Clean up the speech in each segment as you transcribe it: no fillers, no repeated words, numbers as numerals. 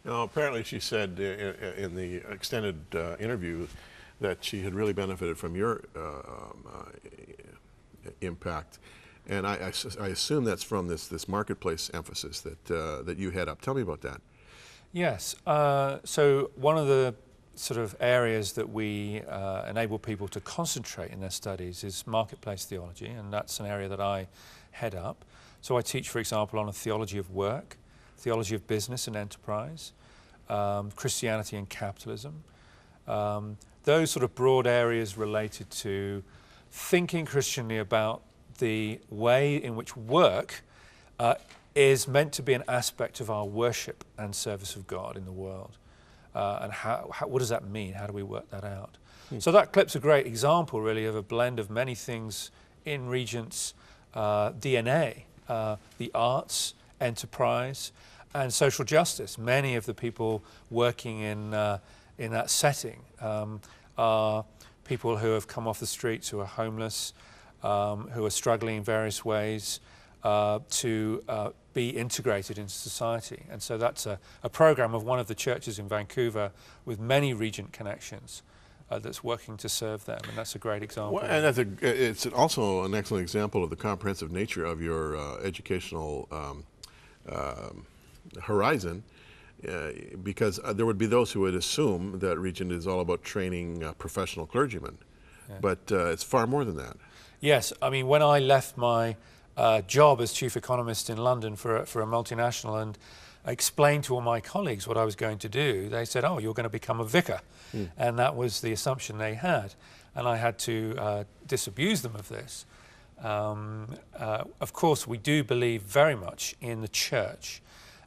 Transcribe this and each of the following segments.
Now, apparently she said in the extended interview that she had really benefited from your impact. And I assume that's from this marketplace emphasis that you head up. Tell me about that. Yes. So one of the sort of areas that we enable people to concentrate in their studies is marketplace theology, and that's an area that I head up. So I teach, for example, on a theology of work, theology of business and enterprise, Christianity and capitalism. Those sort of broad areas related to thinking Christianly about the way in which work is meant to be an aspect of our worship and service of God in the world. And what does that mean? How do we work that out? So that clip's a great example, really, of a blend of many things in Regent's DNA, the arts, enterprise, and social justice. Many of the people working in that setting are people who have come off the streets, who are homeless, who are struggling in various ways to be integrated into society. And so that's a program of one of the churches in Vancouver with many Regent connections that's working to serve them, and that's a great example. Well, and it's also an excellent example of the comprehensive nature of your educational horizon, because there would be those who would assume that Regent is all about training professional clergymen, but it's far more than that. Yes, I mean, when I left my job as chief economist in London for a multinational and explained to all my colleagues what I was going to do, they said, "Oh, you're going to become a vicar." And that was the assumption they had. And I had to disabuse them of this. Of course, we do believe very much in the church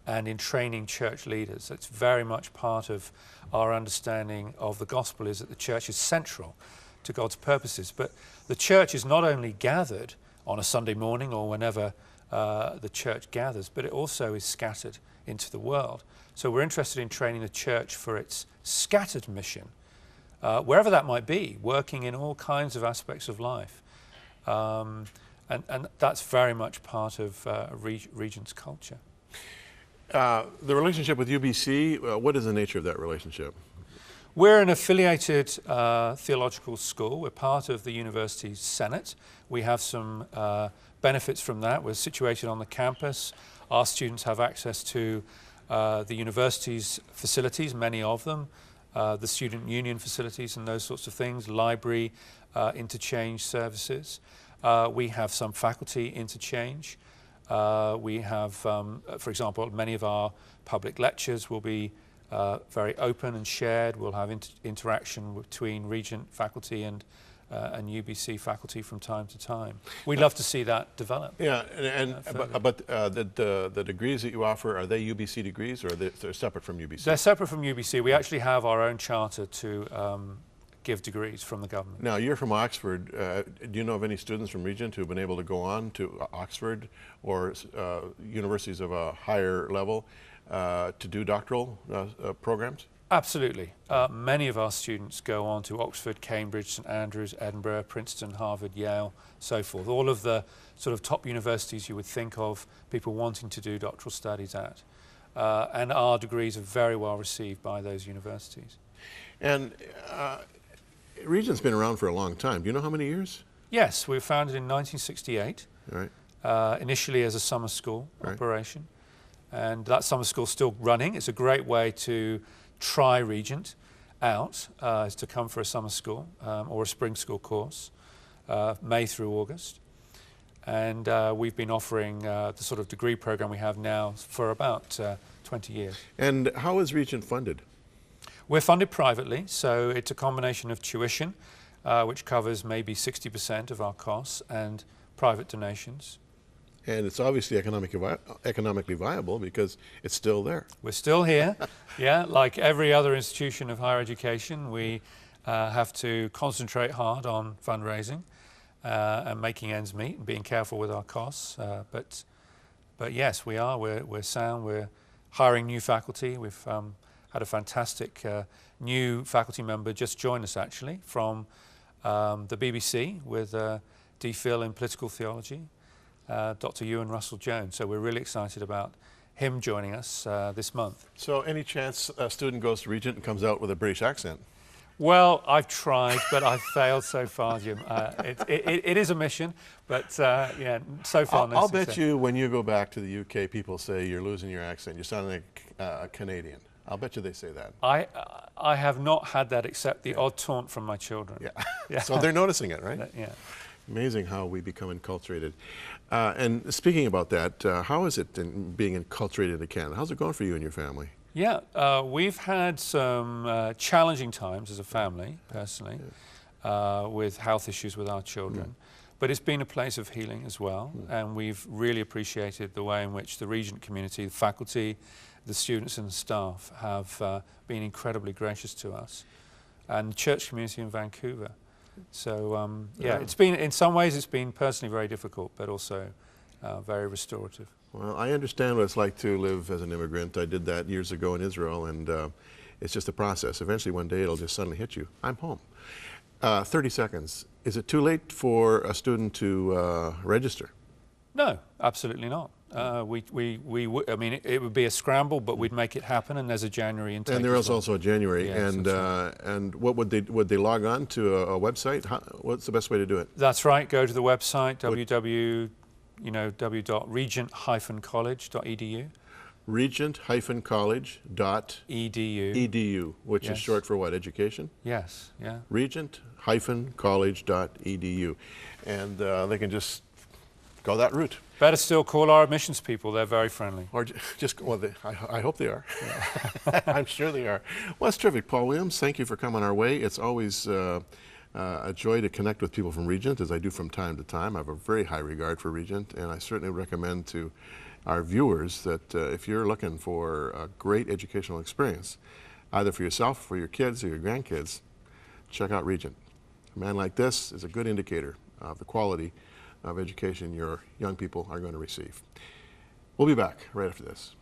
and in training church leaders. It's very much part of our understanding of the gospel, is that the church is central to God's purposes. But the church is not only gathered on a Sunday morning or whenever the church gathers, but it also is scattered into the world. So we're interested in training the church for its scattered mission, wherever that might be, working in all kinds of aspects of life. And that's very much part of Regent's culture. The relationship with UBC, what is the nature of that relationship? We're an affiliated theological school. We're part of the university's Senate. We have some benefits from that. We're situated on the campus. Our students have access to the university's facilities, many of them, the student union facilities and those sorts of things, library interchange services. We have some faculty interchange. We have, for example, many of our public lectures will be very open and shared. We'll have interaction between Regent faculty and UBC faculty from time to time. We'd love to see that develop. Yeah, but the degrees that you offer, are they UBC degrees, or they're separate from UBC? They're separate from UBC. We actually have our own charter to give degrees from the government. Now, you're from Oxford. Do you know of any students from Regent who have been able to go on to Oxford or universities of a higher level to do doctoral programs? Absolutely. Many of our students go on to Oxford, Cambridge, St Andrews, Edinburgh, Princeton, Harvard, Yale, so forth. All of the sort of top universities you would think of people wanting to do doctoral studies at. And our degrees are very well received by those universities. And Regent's been around for a long time. Do you know how many years? Yes, we were founded in 1968, right. Initially as a summer school right. operation. And that summer school's still running. It's a great way to try Regent out, is to come for a summer school or a spring school course, May through August. And we've been offering the sort of degree program we have now for about 20 years. And how is Regent funded? We're funded privately, so it's a combination of tuition, which covers maybe 60% of our costs, and private donations. And it's obviously economically viable because it's still there. We're still here. Yeah, like every other institution of higher education, we have to concentrate hard on fundraising and making ends meet and being careful with our costs. But yes, we are. We're sound. We're hiring new faculty. We've had a fantastic new faculty member just join us, actually, from the BBC with DPhil in political theology. Dr. Ewan Russell Jones. So we're really excited about him joining us this month. So any chance a student goes to Regent and comes out with a British accent? Well, I've tried, but I've failed so far, Jim. It is a mission, but yeah, so far no I'll success. bet you when you go back to the UK, people say you're losing your accent. You sound like a Canadian. I'll bet you they say that. I have not had that except the odd taunt from my children. Yeah. Yeah. So they're noticing it, right? Yeah. Amazing how we become enculturated. And speaking about that, how is it being enculturated in Canada? How's it going for you and your family? Yeah, we've had some challenging times as a family, personally, with health issues with our children. But it's been a place of healing as well, and we've really appreciated the way in which the Regent community, the faculty, the students and the staff have been incredibly gracious to us, and the church community in Vancouver. So yeah, it's been, in some ways it's been personally very difficult, but also very restorative. Well, I understand what it's like to live as an immigrant. I did that years ago in Israel, and it's just a process. Eventually, one day, it'll just suddenly hit you. I'm home. 30 seconds. Is it too late for a student to register? No, absolutely not. I mean, it would be a scramble, but we'd make it happen, and there's a January intake. And there is also a January. Yes, and right. And what would they log on to a website? What's the best way to do it? That's right. Go to the website www.regent-college.edu. Regent-college.edu, which is short for what? Education? Yes. Yeah. Regent-college.edu, and they can just go that route. Better still, call our admissions people. They're very friendly. Or just, well, I hope they are. Yeah. I'm sure they are. Well, that's terrific. Paul Williams, thank you for coming our way. It's always a joy to connect with people from Regent, as I do from time to time. I have a very high regard for Regent, and I certainly recommend to our viewers that if you're looking for a great educational experience, either for yourself, for your kids, or your grandkids, check out Regent. A man like this is a good indicator of the quality of education your young people are going to receive. We'll be back right after this.